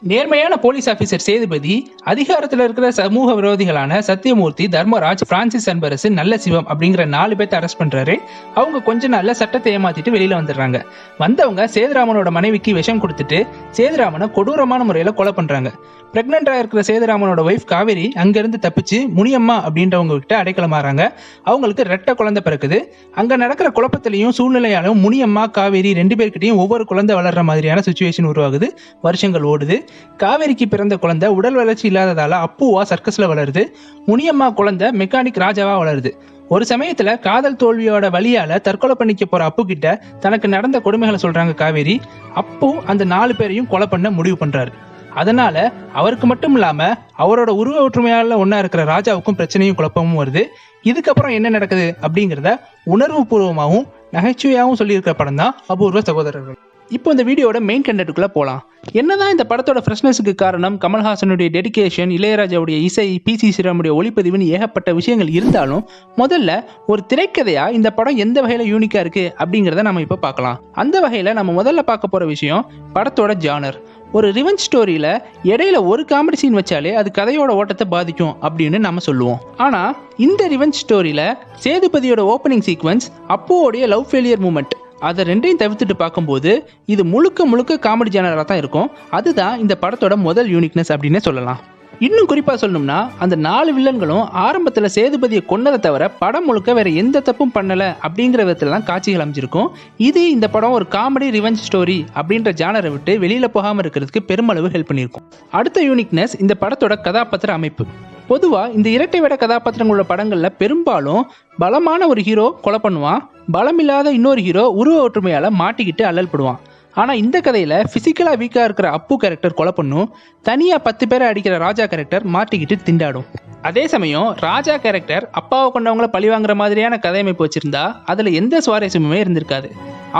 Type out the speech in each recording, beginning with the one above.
நேர்மையான police officer Sethupathi, அதிகாரத்துல இருக்கிற சமூக விரோதிகளான சத்தியமூர்த்தி, தர்மராஜ், பிரான்சிஸ் அன்பரசு, நல்ல சிவம் அப்படிங்கிற 4 பேர்த்த அரெஸ்ட் பண்றாரு. அவங்க கொஞ்ச நாள்ல சட்டத்தை ஏமாத்திட்டு வெளியில வந்துடுறாங்க. வந்தவங்க சேதுராமனோட மனைவிக்கு விஷம் கொடுத்துட்டு சேதுராமனை கொடூரமான முறையில கொலை பண்றாங்க. பிரெக்னெண்டா இருக்கிற சேதுராமனோட ஒய்ஃப் காவேரி அங்கிருந்து தப்பிச்சு முனியம்மா அப்படின்றவங்க கிட்ட அடைக்கலமாறாங்க. அவங்களுக்கு ரெட்டை குழந்தை பிறக்குது. அங்க நடக்கிற குழப்பத்திலையும் சூழ்நிலையாலும் முனியம்மா, காவேரி 2 பேர்கிட்டையும் ஒவ்வொரு குழந்தை வளர்ற மாதிரியான சுச்சுவேஷன் உருவாகுது. வருஷங்கள் ஓடுது. காவேரிக்கு பிறந்த குழந்தை உடல் வளர்ச்சி இல்லாததால அப்புவா சர்க்கஸ்ல வளருது. முனியம்மா குழந்தை மெக்கானிக் ராஜாவா வளருது. ஒரு சமயத்துல காதல் தோல்வியோட வழியால தற்கொலை பண்ணிக்க போற அப்பு கிட்ட தனக்கு நடந்த கொடுமைகளை சொல்றாங்க காவேரி. அப்பு அந்த 4 பேரையும் கொலை பண்ண முடிவு பண்றாரு. அதனால அவருக்கு மட்டும் இல்லாம அவரோட உருவ ஒற்றுமையால ஒன்னா இருக்கிற ராஜாவுக்கும் பிரச்சனையும் குழப்பமும் வருது. இதுக்கப்புறம் என்ன நடக்குது அப்படிங்கிறத உணர்வு பூர்வமாகவும் நகைச்சுவையாகவும் சொல்லியிருக்கிற படம் தான் அபூர்வ சகோதரர்கள். இப்போ இந்த வீடியோட மெயின் கண்டென்ட்டுக்குள்ள போலாம். என்னதான் இந்த படத்தோட ஃப்ரெஷ்னஸுக்கு காரணம் கமல்ஹாசனுடைய டெடிகேஷன், இளையராஜாவுடைய இசை, பி.சி. ஸ்ரீராமுடைய ஒளிப்பதிவுன்னு ஏகப்பட்ட விஷயங்கள் இருந்தாலும் முதல்ல ஒரு திரைக்கதையா இந்த படம் எந்த வகையில யூனிக்கா இருக்கு அப்படிங்கிறத நம்ம இப்போ பார்க்கலாம். அந்த வகையில நம்ம முதல்ல பார்க்க போற விஷயம் படத்தோட ஜானர். ஒரு ரிவெஞ்ச் ஸ்டோரியில இடையில ஒரு காமெடி சீன் வச்சாலே அது கதையோட ஓட்டத்தை பாதிக்கும் அப்படின்னு நம்ம சொல்லுவோம். ஆனா இந்த ரிவெஞ்ச் ஸ்டோரியில சேதுபதியோட ஓப்பனிங் சீக்வன்ஸ், அப்புவோடைய லவ் ஃபெயிலியர் மூமெண்ட், அதை ரெண்டையும் தவிர்த்துட்டு பார்க்கும்போது இது முழுக்க முழுக்க காமெடி ஜானரா தான் இருக்கும். அதுதான் இந்த படத்தோட முதல் யூனிக்னஸ் அப்படின்னு சொல்லலாம். இன்னும் குறிப்பா சொல்லணும்னா அந்த 4 வில்லன்களும் ஆரம்பத்துல சேதுபதியை கொன்னதை தவிர படம் முழுக்க வேற எந்த தப்பும் பண்ணல அப்படிங்கிற விதத்துல தான் காட்சிகள் அமைஞ்சிருக்கும். இது இந்த படம் ஒரு காமெடி ரிவெஞ்ச் ஸ்டோரி அப்படின்ற ஜானரை விட்டு வெளியில போகாம இருக்கிறதுக்கு பெருமளவு ஹெல்ப் பண்ணியிருக்கும். அடுத்த யூனிக்னஸ் இந்த படத்தோட கதாபாத்திர அமைப்பு. பொதுவா இந்த இரட்டை வேட கதாபாத்திரங்களோட படங்கள்ல பெரும்பாலும் பலமான ஒரு ஹீரோ கொலை பண்ணுவான், பலமில்லாத இன்னொரு ஹீரோ உருவ ஒற்றுமையால மாட்டிக்கிட்டு அல்லல் படுவான். ஆனா இந்த கதையில பிசிக்கலா வீக்கா இருக்கிற அப்பு கேரக்டர் கொலை பண்ணும், தனியா 10 பேரை அடிக்கிற ராஜா கேரக்டர் மாட்டிக்கிட்டு திண்டாடும். அதே சமயம் ராஜா கேரக்டர் அப்பாவை கொண்டவங்கள பழிவாங்குற மாதிரியான கதையமைப்பு வச்சிருந்தா அதுல எந்த சுவாரஸ்யமுமே இருந்திருக்காது.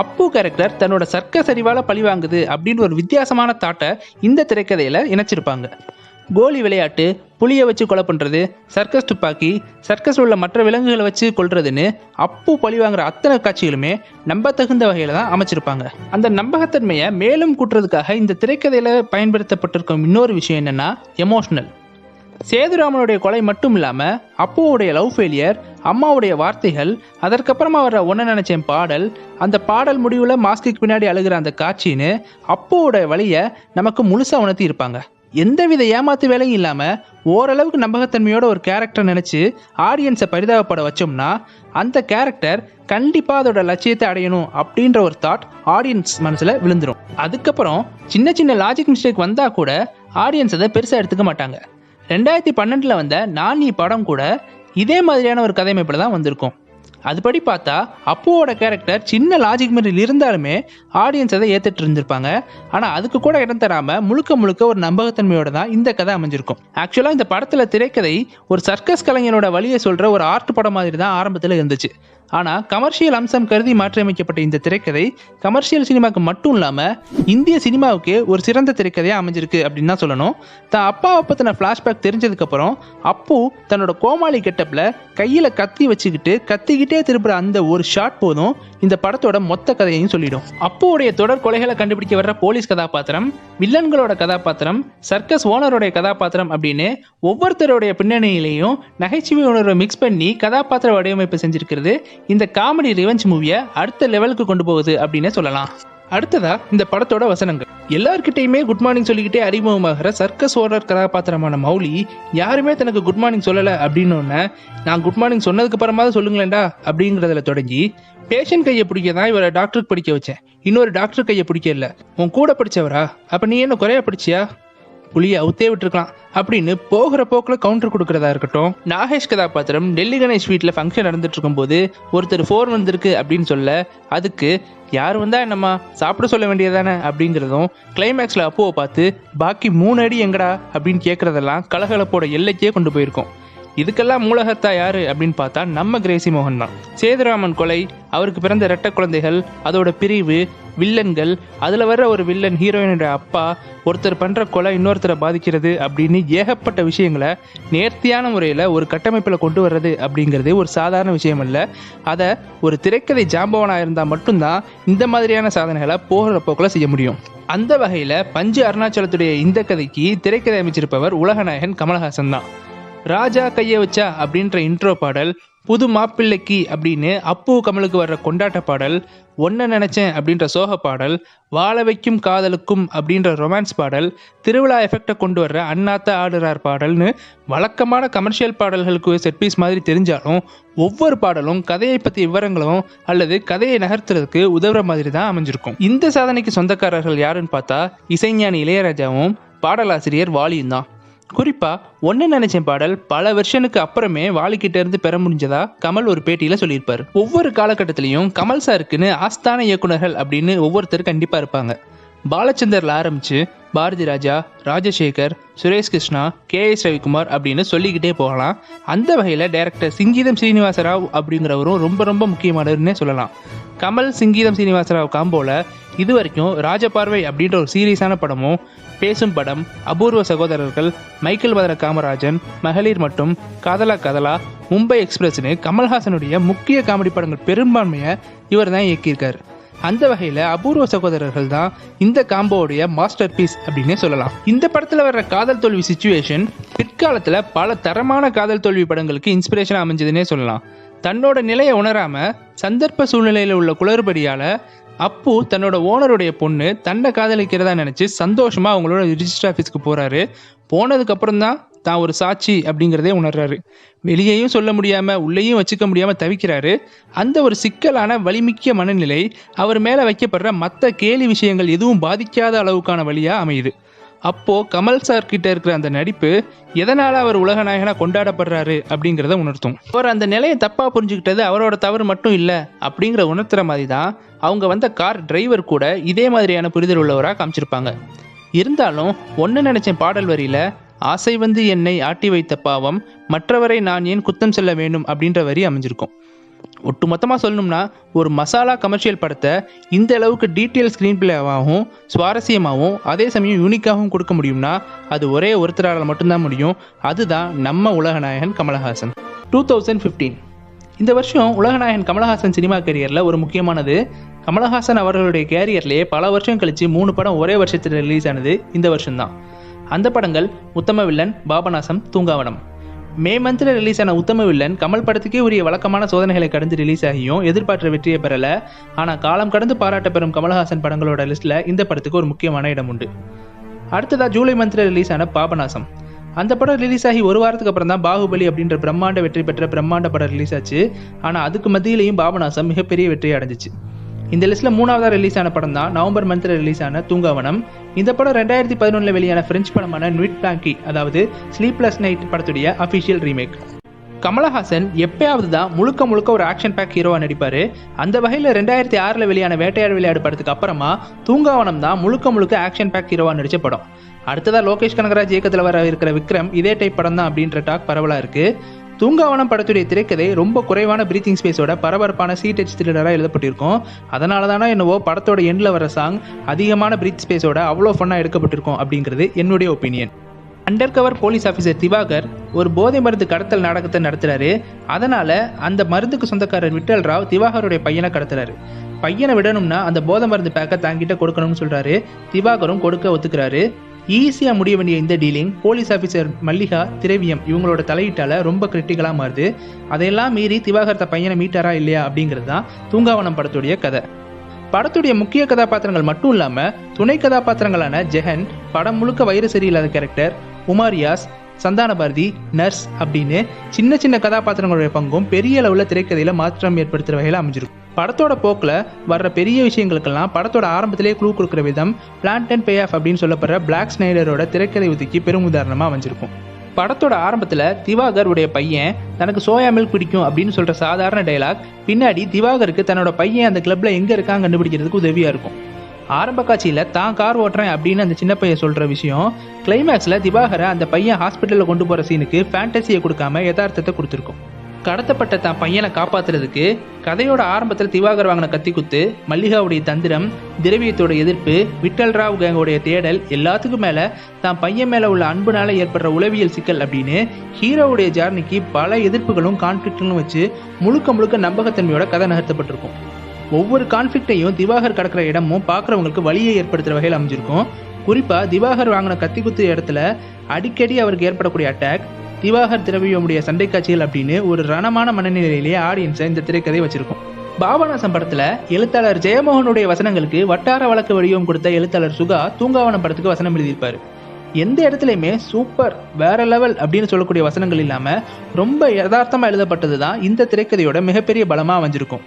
அப்பு கேரக்டர் தன்னோட சர்க்கஸ் அறிவால பழிவாங்குது அப்படின்னு ஒரு வித்தியாசமான தாட்டை இந்த திரைக்கதையில இணைச்சிருப்பாங்க. கோலி விளையாட்டு, புளியை வச்சு கொலை பண்ணுறது, சர்க்கஸ் துப்பாக்கி, சர்க்கஸ் உள்ள மற்ற விலங்குகளை வச்சு கொல்றதுன்னு அப்பு பழிவாங்கிற அத்தனை காட்சிகளுமே நம்பத்தகுந்த வகையில் தான் அமைச்சிருப்பாங்க. அந்த நம்பகத்தன்மையை மேலும் கூட்டுறதுக்காக இந்த திரைக்கதையில் பயன்படுத்தப்பட்டிருக்கும் இன்னொரு விஷயம் என்னன்னா எமோஷனல். சேதுராமனுடைய கொலை மட்டும் இல்லாமல் அப்புவோடைய லவ் ஃபெயிலியர், அம்மாவுடைய வார்த்தைகள், அதற்கப்புறமா வர்ற ஒன்ன நினைச்சேன் பாடல், அந்த பாடல் முடிவில் மாஸ்க்கு பின்னாடி அழுகிற அந்த காட்சின்னு அப்புவோட வழியை நமக்கு முழுசாக உணர்த்தி இருப்பாங்க. எந்தவித ஏமாத்து வேலையும் இல்லாமல் ஓரளவுக்கு நம்பகத்தன்மையோட ஒரு கேரக்டர் நினச்சி ஆடியன்ஸை பரிதாபப்பட வச்சோம்னா அந்த கேரக்டர் கண்டிப்பாக அதோட லட்சியத்தை அடையணும் அப்படின்ற ஒரு தாட் ஆடியன்ஸ் மனசில் விழுந்துடும். அதுக்கப்புறம் சின்ன சின்ன லாஜிக் மிஸ்டேக் வந்தால் கூட ஆடியன்ஸ் அதை பெருசாக எடுத்துக்க மாட்டாங்க. 2012 வந்த நானி படம் கூட இதே மாதிரியான ஒரு கதையமைப்பில் தான் வந்திருக்கும். அதுபடி பார்த்தா அப்புவோட கேரக்டர் சின்ன லாஜிக் மீறல் இருந்தாலுமே ஆடியன்ஸ் அதை ஏற்றுட்டு இருந்திருப்பாங்க. ஆனால் அதுக்கு கூட இடம் தராமல் முழுக்க முழுக்க ஒரு நம்பகத்தன்மையோட தான் இந்த கதை அமைஞ்சிருக்கும். ஆக்சுவலாக இந்த படத்தில் திரைக்கதை ஒரு சர்க்கஸ் கலைஞனோட வழியை சொல்கிற ஒரு ஆர்ட் படம் மாதிரி தான் ஆரம்பத்தில் இருந்துச்சு. ஆனால் கமர்ஷியல் அம்சம் கருதி மாற்றியமைக்கப்பட்ட இந்த திரைக்கதை கமர்ஷியல் சினிமாவுக்கு மட்டும் இல்லாமல் இந்திய சினிமாவுக்கே ஒரு சிறந்த திரைக்கதையாக அமைஞ்சிருக்கு அப்படின்னு தான் சொல்லணும். தான் அப்பாவை பற்றின ஃப்ளாஷ்பேக் தெரிஞ்சதுக்கப்புறம் அப்பு தன்னோட கோமாளி கெட்டப்பில் கையில் கத்தி வச்சுக்கிட்டு கத்திக்கிட்டே திருப்புற அந்த ஒரு ஷாட் போதும் இந்த படத்தோட மொத்த கதையையும் சொல்லிடும். அப்புவுடைய தொடர் கொலைகளை கண்டுபிடிக்க வர்ற போலீஸ் கதாபாத்திரம், வில்லன்களோட கதாபாத்திரம், சர்க்கஸ் ஓனருடைய கதாபாத்திரம் அப்படின்னு ஒவ்வொருத்தருடைய பின்னணியிலையும் நகைச்சுவை உணர்வை மிக்ஸ் பண்ணி கதாபாத்திர வடிவமைப்பு செஞ்சிருக்கிறது இந்த காமெடி ரிவெஞ்ச் மூவியை அடுத்த லெவலுக்கு கொண்டு போகுது அப்படின்னு சொல்லலாம். அடுத்ததா இந்த படத்தோட வசனங்கள். எல்லார்கிட்டையுமே குட் மார்னிங் சொல்லிக்கிட்டே அறிமுகமாகிற சர்க்கஸ் ஓனர் கதாபாத்திரமான மௌலி யாருமே தனக்கு குட் மார்னிங் சொல்லலை அப்படின்னு நான் குட் மார்னிங் சொன்னதுக்கு அப்புறமா சொல்லுங்களேன்டா அப்படிங்கிறதுல தொடங்கி பேஷண்ட் கையை பிடிக்க தான் இவரை டாக்டருக்கு படிக்க வச்சேன், இன்னொரு டாக்டர் கையை பிடிக்க இல்லை, உன் கூட படித்தவரா, அப்போ நீ என்ன குறைய படிச்சியா, புளியை அவுத்தே விட்டுருக்கலாம் அப்படின்னு போகிற போக்கில் கவுண்டர் கொடுக்கறதா இருக்கட்டும். நாகேஷ் கதாபாத்திரம் டெல்லி கணேஷ் வீட்டில் ஃபங்க்ஷன் நடந்துட்டு இருக்கும்போது ஒருத்தர் ஃபோன் வந்திருக்கு அப்படின்னு சொல்ல அதுக்கு யார் வந்தா என்னம்மா சாப்பிட சொல்ல வேண்டியதானே அப்படிங்கிறதும், கிளைமேக்ஸில் அப்புவை பார்த்து பாக்கி 3 அடி எங்கடா அப்படின்னு கேட்குறதெல்லாம் கலகலப்போட எல்லைக்கே கொண்டு போயிருக்கோம். இதுக்கெல்லாம் மூலகர்த்தா யாரு அப்படின்னு பார்த்தா நம்ம கிரேசி மோகன் தான். சேதுராமன் கொலை, அவருக்கு பிறந்த இரட்டை குழந்தைகள், அதோட பிரிவு, வில்லன்கள், அதில் வர்ற ஒரு வில்லன் ஹீரோயினோட அப்பா, ஒருத்தர் பண்ணுற கொலை இன்னொருத்தரை பாதிக்கிறது அப்படின்னு ஏகப்பட்ட விஷயங்களை நேர்த்தியான முறையில் ஒரு கட்டமைப்பில் கொண்டு வர்றது அப்படிங்கிறது ஒரு சாதாரண விஷயம் இல்லை. அதை ஒரு திரைக்கதை ஜாம்பவனாக இருந்தால் மட்டும்தான் இந்த மாதிரியான சாதனைகளை போகிற போக்கில் செய்ய முடியும். அந்த வகையில் பஞ்சு அருணாச்சலத்துடைய இந்த கதைக்கு திரைக்கதை அமைச்சிருப்பவர் உலகநாயகன் கமலஹாசன் தான். ராஜா கையை வச்சா அப்படின்ற இன்ட்ரோ பாடல், புது மாப்பிள்ளைக்கு அப்படின்னு அப்பு கமலுக்கு வர்ற கொண்டாட்ட பாடல், ஒன்ன நினைச்சேன் அப்படின்ற சோக பாடல், வாழ வைக்கும் காதலுக்கும் அப்படின்ற ரொமான்ஸ் பாடல், திருவிழா எஃபெக்டை கொண்டு வர்ற அண்ணாத்த ஆடுறார் பாடல்னு வழக்கமான கமர்ஷியல் பாடல்களுக்கு செட் பீஸ் மாதிரி தெரிஞ்சாலும் ஒவ்வொரு பாடலும் கதையை பற்றி விவரங்களும் அல்லது கதையை நகர்த்துறதுக்கு உதவுற மாதிரி தான் அமைஞ்சிருக்கும். இந்த சாதனைக்கு சொந்தக்காரர்கள் யாருன்னு பார்த்தா இசைஞானி இளையராஜாவும் பாடலாசிரியர் வாலியும் தான். குறிப்பா ஒன்னு நினைச்சேன் பாடல் பல வெர்ஷனுக்கு அப்புறமே வாலிக்கிட்ட இருந்து பெற முடிஞ்சதா கமல் ஒரு பேட்டியில சொல்லியிருப்பாரு. ஒவ்வொரு காலகட்டத்திலையும் கமல் சாருக்குன்னு ஆஸ்தான இயக்குனர்கள் அப்படின்னு ஒவ்வொருத்தர் கண்டிப்பா இருப்பாங்க. பாலச்சந்தர்ல ஆரம்பிச்சு பாரதி ராஜா, ராஜசேகர், சுரேஷ் கிருஷ்ணா, KS ரவிக்குமார் அப்படின்னு சொல்லிக்கிட்டே போகலாம். அந்த வகையில டைரக்டர் சிங்கீதம் சீனிவாசராவ் அப்படிங்கிறவரும் ரொம்ப ரொம்ப முக்கியமானதுன்னே சொல்லலாம். கமல் சிங்கீதம் சீனிவாசராவ் காம்போல இது வரைக்கும் ராஜபார்வை அப்படின்ற ஒரு சீரியஸான படமும், பேசும் படம், அபூர்வ சகோதரர்கள், மைக்கேல் மதன காமராஜன், மகளிர் மற்றும் காதலா காதலா, மும்பை எக்ஸ்பிரஸ்னு கமல்ஹாசனுடைய முக்கிய காமெடி படங்கள் பெரும்பான்மையை இவர் தான் இயக்கியிருக்காரு. அந்த வகையில் அபூர்வ சகோதரர்கள் தான் இந்த காம்போவுடைய மாஸ்டர் பீஸ் அப்படின்னே சொல்லலாம். இந்த படத்தில் வர்ற காதல் தோல்வி சிச்சுவேஷன் பிற்காலத்தில் பல தரமான காதல் தோல்வி படங்களுக்கு இன்ஸ்பிரேஷனாக அமைஞ்சதுன்னே சொல்லலாம். தன்னோட நிலையை உணராம சந்தர்ப்ப சூழ்நிலையில் உள்ள குளறுபடியால அப்பு தன்னோட ஓனருடைய பொண்ணு தன்னை காதலிக்கிறதா நினைச்சு சந்தோஷமா அவங்களோட ரிஜிஸ்டர் ஆஃபீஸ்க்கு போறாரு. போனதுக்கு அப்புறம் தான் ஒரு சாட்சி அப்படிங்கிறதே உணர்றாரு. வெளியேயும் சொல்ல முடியாம உள்ளேயும் வச்சுக்க முடியாம தவிக்கிறாரு. அந்த ஒரு சிக்கலான வலிமிக்க மனநிலை அவர் மேல வைக்கப்படுற மற்ற கேலி விஷயங்கள் எதுவும் பாதிக்காத அளவுக்கான வழியா அமையுது. அப்போ கமல் சார் கிட்ட இருக்கிற அந்த நடிப்பு எதனால அவர் உலக நாயகனா கொண்டாடப்படுறாரு அப்படிங்கிறத உணர்த்தும். அவர் அந்த நிலையை தப்பா புரிஞ்சுக்கிட்டது அவரோட தவறு மட்டும் இல்லை அப்படிங்கிற உணர்த்துற மாதிரி தான் அவங்க வந்த கார் டிரைவர் கூட இதே மாதிரியான புரிதல் உள்ளவராக காமிச்சிருப்பாங்க. இருந்தாலும் ஒன்னு நினைச்சேன் பாடல் வரியில ஆசை வந்து என்னை ஆட்டி வைத்த பாவம், மற்றவரை நான் ஏன் குத்தம் செல்ல வேண்டும் அப்படின்ற வரி அமைஞ்சிருக்கும். ஒட்டுமொத்தமாக சொல்லணும்னா ஒரு மசாலா கமர்ஷியல் படத்தை இந்த அளவுக்கு டீட்டெயில் ஸ்க்ரீன் பிளேவாகவும் சுவாரஸ்யமாகவும் அதே சமயம் யூனிக்காகவும் கொடுக்க முடியும்னா அது ஒரே ஒருத்தரால் மட்டும்தான் முடியும். அதுதான் நம்ம உலகநாயகன் கமலஹாசன். 2015 இந்த வருஷம் உலகநாயகன் கமலஹாசன் சினிமா கேரியரில் ஒரு முக்கியமானது. கமலஹாசன் அவர்களுடைய கேரியர்லேயே பல வருஷம் கழித்து 3 படம் ஒரே வருஷத்தில் ரிலீஸ் ஆனது இந்த வருஷம்தான். அந்த படங்கள் உத்தம வில்லன், பாபநாசம், தூங்காவனம். மே மந்த்ல ரிலீஸ் ஆன உத்தம வில்லன் கமல் படத்துக்கே உரிய வழக்கமான சோதனைகளை கடந்து ரிலீஸ் ஆகியும் எதிர்பார்த்த வெற்றியை பெறல. ஆனா காலம் கடந்து பாராட்ட பெறும் கமலஹாசன் படங்களோட லிஸ்ட்ல இந்த படத்துக்கு ஒரு முக்கியமான இடம் உண்டு. அடுத்ததா ஜூலை மந்த்ல ரிலீஸ் ஆன பாபநாசம். அந்த படம் ரிலீஸ் ஆகி ஒரு வாரத்துக்கு அப்புறம் தான் பாகுபலி அப்படின்ற பிரம்மாண்ட வெற்றி பெற்ற பிரம்மாண்ட படம் ரிலீஸ் ஆச்சு. ஆனா அதுக்கு மத்தியிலையும் பாபநாசம் மிகப்பெரிய வெற்றியை அடைஞ்சிச்சு. இந்த லிஸ்ட்ல 3ஆவதா ரிலீஸ் ஆன படம் தான் நவம்பர் மந்த்ல ரிலீஸ் ஆன தூங்காவனம். இந்த படம் 2011 வெளியான பிரெஞ்சு படமான நுயிட் பிளாங்கி அதாவது ஸ்லீப்லெஸ் நைட் படத்துடைய அபிஷியல் ரீமேக். கமலஹாசன் எப்பயாவது தான் முழுக்க முழுக்க ஒரு ஆக்ஷன் பேக் ஹீரோவா நடிப்பாரு. அந்த வகையில் 2006 வெளியான வேட்டையாடு விளையாடு படத்துக்கு அப்புறமா தூங்காவனம் தான் முழுக்க முழுக்க ஆக்ஷன் பேக் ஹீரோவா நடிச்ச படம். அடுத்ததா லோகேஷ் கனகராஜ் இயக்கத்தில் வர இருக்கிற விக்ரம் இதே டைப் படம் தான் அப்படின்ற டாக் பரவலா இருக்கு. தூங்காவனம் படத்துடைய திரைக்கதை ரொம்ப குறைவான பிரீத்திங் ஸ்பேஸோட பரபரப்பான சீட் த்ரில்லராக எழுதப்பட்டிருக்கும். அதனால தானே என்னவோ படத்தோட எண்டில் வர சாங் அதிகமான பிரீத் ஸ்பேஸோட அவ்வளோ ஃபன்னாக எடுக்கப்பட்டிருக்கும் அப்படிங்கிறது என்னுடைய opinion. Under cover police officer Diwakar ஒரு போதை மருந்து கடத்தல் நாடகத்தை நடத்துறாரு. அதனால அந்த மருந்துக்கு சொந்தக்காரர் விட்டல் ராவ் திவாகருடைய பையனை கடத்துறாரு. பையனை விடணும்னா அந்த போதை மருந்து பேக்கை தாங்கிட்ட கொடுக்கணும்னு சொல்றாரு. திவாகரும் கொடுக்க ஒத்துக்கிறாரு. ஈஸியாக முடிய வேண்டிய இந்த டீலிங் போலீஸ் ஆஃபீஸர் மல்லிகா, திரவியம் இவங்களோட தலையீட்டால ரொம்ப கிரிட்டிக்கலாக மாறுது. அதையெல்லாம் மீறி திவாகர் பையனை மீட்டாரா இல்லையா அப்படிங்கிறது தான் தூங்காவனம் படத்துடைய கதை. படத்துடைய முக்கிய கதாபாத்திரங்கள் மட்டும் இல்லாமல் துணை கதாபாத்திரங்களான ஜெகன், படம் முழுக்க வயிறு சரியில்லாத கேரக்டர், உமாரியாஸ், சந்தான பாரதி, நர்ஸ் அப்படின்னு சின்ன சின்ன கதாபாத்திரங்களுடைய பங்கும் பெரிய அளவில் திரைக்கதையில் மாற்றம் ஏற்படுத்துகிற வகையில் அமைஞ்சிருக்கும். படத்தோட போக்கில் வர்ற பெரிய விஷயங்களுக்கெல்லாம் படத்தோட ஆரம்பத்திலே க்ளூ கொடுக்குற விதம் பிளான்ட் அண்ட் பே ஆஃப் அப்படின்னு சொல்லப்படுற பிளாக் ஸ்னைடரோட திரைக்கதை உத்திக்கு பெரும் உதாரணமாக அமைஞ்சிருக்கும். படத்தோட ஆரம்பத்தில் திவாகர் உடைய பையன் தனக்கு சோயா மில்க் பிடிக்கும் அப்படின்னு சொல்கிற சாதாரண டைலாக் பின்னாடி திவாகருக்கு தன்னோட பையன் அந்த கிளப்பில் எங்கே இருக்காங்க கண்டுபிடிக்கிறதுக்கு உதவியாக இருக்கும். ஆரம்ப காட்சியில் தான் கார் ஓட்டுறேன் அப்படின்னு அந்த சின்ன பையன் சொல்கிற விஷயம் கிளைமேக்ஸில் திவாகரை அந்த பையன் ஹாஸ்பிட்டலில் கொண்டு போகிற சீனுக்கு ஃபேண்டசியை கொடுக்காம யதார்த்தத்தை கொடுத்துருக்கும். கடத்தப்பட்ட தான் பையனை காப்பாத்துறதுக்கு கதையோட ஆரம்பத்தில் திவாகர் வாங்கின கத்தி குத்து, மல்லிகாவுடைய தந்திரம், திரவியத்தோட எதிர்ப்பு, விட்டல் ராவ் கேங்கோடைய தேடல், எல்லாத்துக்கும் மேல தான் பையன் மேல உள்ள அன்புனால ஏற்படுற உளவியல் சிக்கல் அப்படின்னு ஹீரோவுடைய ஜார்னிக்கு பல எதிர்ப்புகளும் கான்ஃபிளிக்ட்களும் வச்சு முழுக்க முழுக்க நம்பகத்தன்மையோட கதை நகர்த்தப்பட்டிருக்கும். ஒவ்வொரு கான்ஃபிளிக்டையும் திவாகர் கடக்கிற இடமும் பார்க்குறவங்களுக்கு வழியை ஏற்படுத்துகிற வகையில் அமைஞ்சிருக்கும். குறிப்பாக திவாகர் வாங்கின கத்தி குத்து இடத்துல அடிக்கடி அவருக்கு ஏற்படக்கூடிய அட்டாக், திவாகர் திரவியமுடைய சண்டை காட்சிகள் அப்படின்னு ஒரு ரணமான மனநிலையிலேயே ஆடியன்ஸை இந்த திரைக்கதை வச்சிருக்கும். பாபநாசம் படத்துல எழுத்தாளர் ஜெயமோகனுடைய வசனங்களுக்கு வட்டார வழக்கு வடிவம் கொடுத்த எழுத்தாளர் சுகா தூங்காவனம் படத்துக்கு வசனம் எழுதியிருப்பாரு. எந்த இடத்துலையுமே சூப்பர் வேற லெவல் அப்படின்னு சொல்லக்கூடிய வசனங்கள் இல்லாம ரொம்ப யதார்த்தமா எழுதப்பட்டது தான் இந்த திரைக்கதையோட மிகப்பெரிய பலமா அமைஞ்சிருக்கும்.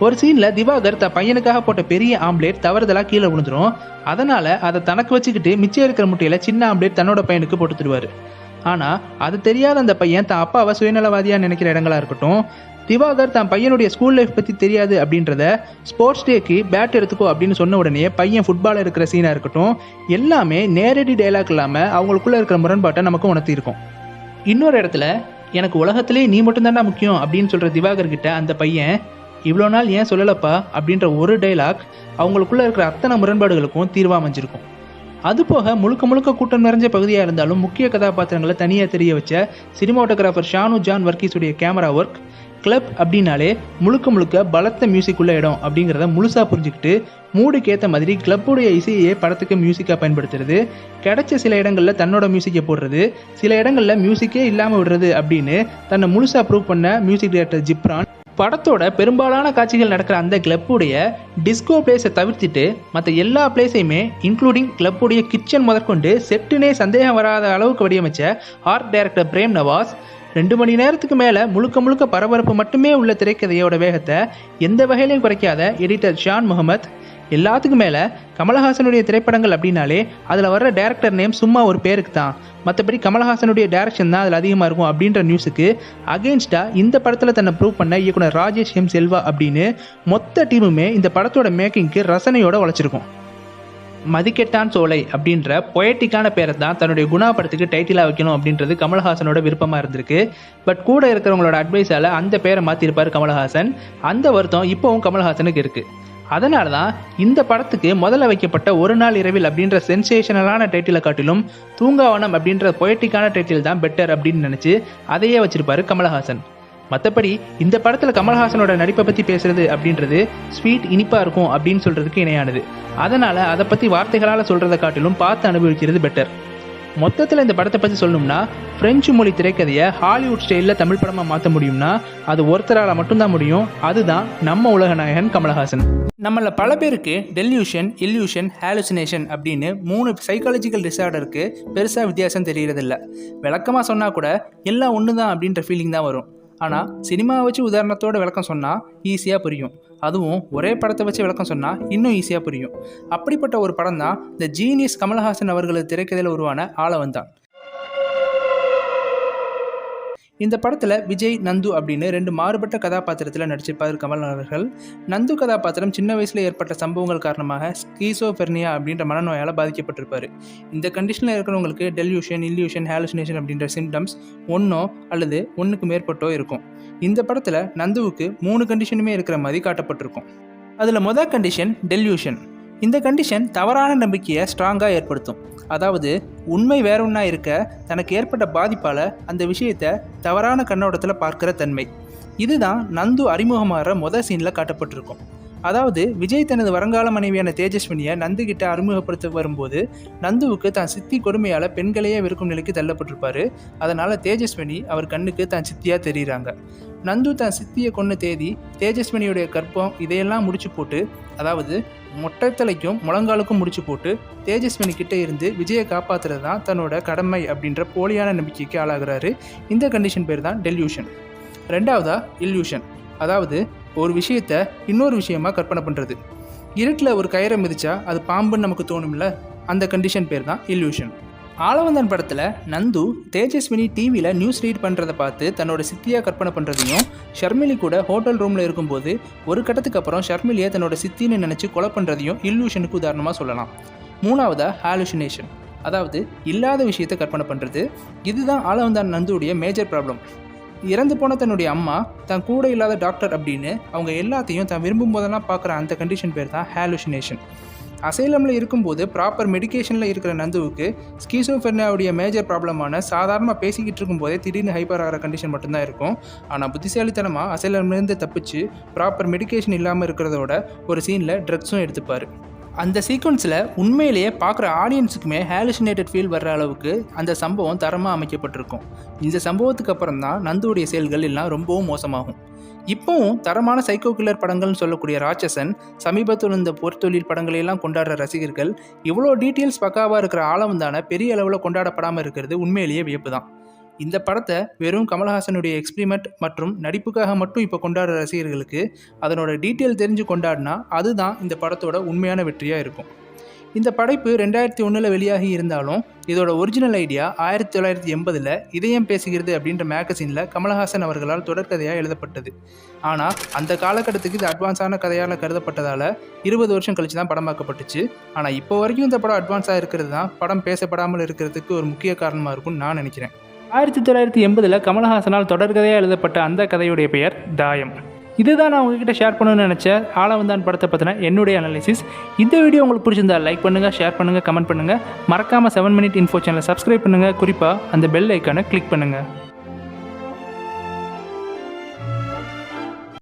ஒரு சீன்ல திவாகர் தன் பையனுக்காக போட்ட பெரிய ஆம்லேட் தவறுதலா கீழே விழுந்துரும். அதனால அதை தனக்கு வச்சுக்கிட்டு மிச்சம் இருக்கிற முட்டையில சின்ன ஆம்லேட் தன்னோட பையனுக்கு போட்டு தருவாரு. ஆனா அது தெரியாத அந்த பையன் தான் அப்பாவை சுயநலவாதியா நினைக்கிற இடங்களா இருக்கட்டும், திவாகர் தான் பையனுடைய ஸ்கூல் லைஃப் பத்தி தெரியாது அப்படின்றத ஸ்போர்ட்ஸ் டேக்கு பேட் எடுத்துக்கோ அப்படின்னு சொன்ன உடனே பையன் ஃபுட்பால் இருக்கிற சீனா இருக்கட்டும், எல்லாமே நேரடி டைலாக் இல்லாம அவங்களுக்குள்ள இருக்கிற முரண்பாட்டை நமக்கு உணர்த்தி இருக்கும். இன்னொரு இடத்துல எனக்கு உலகத்திலே நீ மட்டும்தான்டா முக்கியம் அப்படின்னு சொல்ற திவாகர் கிட்ட அந்த பையன் இவ்வளோ நாள் ஏன் சொல்லலப்பா அப்படின்ற ஒரு டைலாக் அவங்களுக்குள்ள இருக்கிற அத்தனை முரண்பாடுகளுக்கும் தீர்வா அமைஞ்சிருக்கும். அதுபோக முழுக்க முழுக்க கூட்டம் நிறைஞ்ச பகுதியாக இருந்தாலும் முக்கிய கதாபாத்திரங்களை தனியாக தெரிய வச்ச சினிமாட்டோகிராஃபர் ஷானு ஜான் வர்கீஸுடைய கேமரா ஒர்க், கிளப் அப்படின்னாலே முழுக்க முழுக்க பலத்த மியூசிக் உள்ள இடம் அப்படிங்கிறத முழுசாக புரிஞ்சுக்கிட்டு மூடுக்கு ஏற்ற மாதிரி கிளப்புடைய இசையே படத்துக்கு மியூசிக்காக பயன்படுத்துறது, கிடைச்ச சில இடங்களில் தன்னோட மியூசிக்கை போடுறது, சில இடங்களில் மியூசிக்கே இல்லாமல் விடுறது அப்படின்னு தன்னை முழுசாக ப்ரூவ் பண்ண மியூசிக் டைரக்டர் ஜிப்ரான் படத்தோட பெரும்பாலான காட்சிகள் நடக்கிற அந்த கிளப்புடைய டிஸ்கோ பிளேஸை தவிர்த்துட்டு மற்ற எல்லா பிளேஸையுமே இன்க்ளூடிங் கிளப்புடைய கிச்சன் முதற்கொண்டு செட்டுனே சந்தேகம் வராத அளவுக்கு வடிவமைச்ச ஆர்ட் டைரக்டர் பிரேம் நவாஸ் 2 மணி நேரத்துக்கு மேலே முழுக்க முழுக்க பரபரப்பு மட்டுமே உள்ள திரைக்கதையோட வேகத்தை எந்த வகையிலையும் குறைக்காத எடிட்டர் ஷான் முகமது, எல்லாத்துக்கும் மேலே கமலஹாசனுடைய திரைப்படங்கள் அப்படின்னாலே அதில் வர்ற டேரக்டர் நேம் சும்மா ஒரு பேருக்கு தான், மற்றபடி கமலஹாசனுடைய டைரக்ஷன் தான் அதில் அதிகமாக இருக்கும் அப்படின்ற நியூஸுக்கு அகெயின்ஸ்டாக இந்த படத்தில் தன்னை ப்ரூவ் பண்ண இயக்குனர் ராஜேஷ் எம் செல்வா அப்படின்னு மொத்த டீமுமே இந்த படத்தோட மேக்கிங்க்கு ரசனையோட உழைச்சிருக்கும். மதிக்கெட்டான் சோலை அப்படின்ற பொயட்டிக்கான பேரை தான் தன்னுடைய குணா படத்துக்கு டைட்டிலாக வைக்கணும் அப்படின்றது கமலஹாசனோட விருப்பமாக இருந்திருக்கு. பட் கூட இருக்கிறவங்களோட அட்வைஸால் அந்த பேரை மாற்றிருப்பார் கமலஹாசன். அந்த வருத்தம் இப்போவும் கமலஹாசனுக்கு இருக்குது. அதனால தான் இந்த படத்துக்கு முதல்ல வைக்கப்பட்ட ஒரு நாள் இரவில் அப்படின்ற சென்சேஷனலான டைட்டிலை காட்டிலும் தூங்காவனம் அப்படின்ற பொயட்டிக்கான டைட்டில் தான் பெட்டர் அப்படின்னு நினச்சி அதையே வச்சிருப்பாரு கமலஹாசன். மற்றபடி இந்த படத்தில் கமல்ஹாசனோட நடிப்பை பற்றி பேசுறது அப்படின்றது ஸ்வீட் இனிப்பாக இருக்கும் அப்படின்னு சொல்கிறதுக்கு இணையானது. அதனால் அதை பற்றி வார்த்தைகளால் சொல்கிறத காட்டிலும் பார்த்து அனுபவிக்கிறது பெட்டர். மொத்தத்தில் இந்த படத்தை பற்றி சொல்லணும்னா, பிரெஞ்சு மொழி திரைக்கதையை ஹாலிவுட் ஸ்டைலில் தமிழ் படமாக மாற்ற முடியும்னா அது ஒருத்தரால் மட்டும்தான் முடியும். அதுதான் நம்ம உலக நாயகன் கமலஹாசன். நம்மள பல பேருக்கு டெல்யூஷன், இல்யூஷன், ஹாலுசினேஷன் அப்படின்னு 3 சைக்காலஜிக்கல் டிஸார்டருக்கு பெருசாக வித்தியாசம் தெரியறதில்ல. விளக்கமாக சொன்னால் கூட எல்லாம் ஒன்று தான் அப்படின்ற ஃபீலிங் தான் வரும். ஆனால் சினிமாவை வச்சு உதாரணத்தோட விளக்கம் சொன்னால் ஈஸியாக புரியும். அதுவும் ஒரே படத்தை வச்சு விளக்கம் சொன்னால் இன்னும் ஈஸியாக புரியும். அப்படிப்பட்ட ஒரு படம் தான் த ஜீனியஸ் கமலஹாசன் அவர்களது திரைக்கதையில் உருவான ஆளவன் தான். இந்த படத்தில் விஜய், நந்து அப்படின்னு 2 மாறுபட்ட கதாபாத்திரத்தில் நடிச்சிருப்பார் கமல் அவர்கள். நந்து கதாபாத்திரம் சின்ன வயசில் ஏற்பட்ட சம்பவங்கள் காரணமாக ஸ்கீசோஃபெர்னியா அப்படின்ற மனநோயால் பாதிக்கப்பட்டிருப்பார். இந்த கண்டிஷனில் இருக்கிறவங்களுக்கு டெல்யூஷன், இல்யூஷன், ஹாலுசினேஷன் அப்படின்ற சிம்டம்ஸ் ஒன்றோ அல்லது ஒன்றுக்கு மேற்பட்டோ இருக்கும். இந்த படத்தில் நந்துவுக்கு 3 கண்டிஷனுமே இருக்கிற மாதிரி காட்டப்பட்டிருக்கும். அதில் மொதல் கண்டிஷன் டெல்யூஷன். இந்த கண்டிஷன் தவறான நம்பிக்கையை ஸ்ட்ராங்காக ஏற்படுத்தும். அதாவது உண்மை வேற ஒன்றா இருக்க தனக்கு ஏற்பட்ட பாதிப்பால் அந்த விஷயத்தை தவறான கண்ணோட்டத்தில் பார்க்குற தன்மை. இதுதான் நந்து அறிமுகமாகிற மொதல் சீனில் காட்டப்பட்டிருக்கும். அதாவது விஜய் தனது வருங்கால மனைவியான தேஜஸ்வினியை நந்து கிட்ட அறிமுகப்படுத்த வரும்போது நந்துவுக்கு தான் சித்தி கொடுமையால் பெண்களையே வெறுக்கும் நிலைக்கு தள்ளப்பட்டிருப்பாரு. அதனால் தேஜஸ்வினி அவர் கண்ணுக்கு தான் சித்தியாக தெரியுறாங்க. நந்து தான் சித்தியை கொன்ன தேதி, தேஜஸ்வினியுடைய கற்பம் இதையெல்லாம் முடிச்சு போட்டு, அதாவது மொட்டைத்தலைக்கும் முழங்காலுக்கும் முடிச்சு போட்டு தேஜஸ்வினி கிட்டே இருந்து விஜயை காப்பாற்றுறது தான் தன்னோட கடமை அப்படின்ற போலியான நம்பிக்கைக்கு ஆளாகிறாரு. இந்த கண்டிஷன் பேர் தான் டெல்யூஷன். 2வதா இல்யூஷன். அதாவது ஒரு விஷயத்தை இன்னொரு விஷயமா கற்பனை பண்ணுறது. இருட்டில் ஒரு கயிறை மிதிச்சா அது பாம்புன்னு நமக்கு தோணும்ல, அந்த கண்டிஷன் பேர் தான் இல்யூஷன். ஆளவந்தன் படத்தில் நந்து தேஜஸ்வினி டிவியில் நியூஸ் ரீட் பண்ணுறதை பார்த்து தன்னோட சித்தியாக கற்பனை பண்ணுறதையும், ஷர்மிலி கூட ஹோட்டல் ரூமில் இருக்கும்போது ஒரு கட்டத்துக்கு அப்புறம் ஷர்மிலியை தன்னோட சித்தின்னு நினச்சி கொலை பண்ணுறதையும் இல்யூஷனுக்கு உதாரணமாக சொல்லலாம். 3வதா ஹாலுசினேஷன். அதாவது இல்லாத விஷயத்தை கற்பனை பண்ணுறது. இதுதான் ஆளவந்தான் நந்துடைய மேஜர் ப்ராப்ளம். இறந்து போன தன்னுடைய அம்மா தன் கூட இல்லாத டாக்டர் அப்படின்னு அவங்க எல்லாத்தையும் தான் விரும்பும் போதெல்லாம் பார்க்குற அந்த கண்டிஷன் பேர் தான் ஹாலுசினேஷன். அசைலமில் இருக்கும்போது ப்ராப்பர் மெடிக்கேஷனில் இருக்கிற நந்துவுக்கு ஸ்கீசோஃப்ரெனியாவுடைய மேஜர் ப்ராப்ளமான சாதாரணமாக பேசிக்கிட்டு இருக்கும்போதே திடீர்னு ஹைப்பர் ஆகிற கண்டிஷன் மட்டும்தான் இருக்கும். ஆனால் புத்திசாலித்தனமாக அசைலம்லேருந்து தப்பிச்சு ப்ராப்பர் மெடிக்கேஷன் இல்லாமல் இருக்கிறதோட ஒரு சீனில் ட்ரக்ஸும் எடுத்துப்பார். அந்த சீக்வன்ஸில் உண்மையிலேயே பார்க்குற ஆடியன்ஸுக்குமே ஹாலுசினேட்டட் ஃபீல் வர்ற அளவுக்கு அந்த சம்பவம் தரமாக அமைக்கப்பட்டிருக்கும். இந்த சம்பவத்துக்கு அப்புறம் தான் நந்துவுடைய செயல்கள் எல்லாம் ரொம்பவும் மோசமாகும். இப்போவும் தரமான சைக்கோ கில்லர் படங்கள்னு சொல்லக்கூடிய ராட்சசன், சமீபத்தில் இந்த பொற்தொழில் படங்களையெல்லாம் கொண்டாடுற ரசிகர்கள் இவ்வளோ டீட்டெயில்ஸ் பக்காவாக இருக்கிற ஆழம் தானே பெரிய அளவில் கொண்டாடப்படாமல் இருக்கிறது உண்மையிலேயே வியப்பு தான். இந்த படத்தை வெறும் கமல்ஹாசனுடைய எக்ஸ்பிரிமெண்ட் மற்றும் நடிப்புக்காக மட்டும் இப்போ கொண்டாடுற ரசிகர்களுக்கு அதனோட டீட்டெயில் தெரிஞ்சு கொண்டாடினா அதுதான் இந்த படத்தோட உண்மையான வெற்றியாக இருக்கும். இந்த படைப்பு 2001 வெளியாகி இருந்தாலும் இதோட ஒரிஜினல் ஐடியா 1980 இதயம் பேசுகிறது அப்படின்ற மேகசினில் கமல்ஹாசன் அவர்களால் தொடர்கதையாக எழுதப்பட்டது. ஆனால் அந்த காலகட்டத்துக்கு இது அட்வான்ஸான கதையால் கருதப்பட்டதால் 20 வருஷம் கழிச்சு தான் படமாக்கப்பட்டுச்சு. ஆனால் இப்போ வரைக்கும் இந்த படம் அட்வான்ஸாக இருக்கிறது தான் படம் பேசப்படாமல் இருக்கிறதுக்கு ஒரு முக்கிய காரணமாக இருக்கும்னு நான் நினைக்கிறேன். 1980 கமல்ஹாசனால் தொடர்கதையாக எழுதப்பட்ட அந்த கதையுடைய பெயர் தாயம். இதுதான் நான் உங்ககிட்ட ஷேர் பண்ணணும்னு நினச்ச ஆளவந்தான் படத்தை பற்றின என்னுடைய அனாலிசிஸ். இந்த வீடியோ உங்களுக்கு பிடிச்சிருந்தா லைக் பண்ணுங்கள், ஷேர் பண்ணுங்கள், கமெண்ட் பண்ணுங்கள். மறக்காமல் 7 Minute Info சேனலை சப்ஸ்கிரைப் பண்ணுங்கள். குறிப்பாக அந்த பெல் ஐக்கானை கிளிக் பண்ணுங்கள்.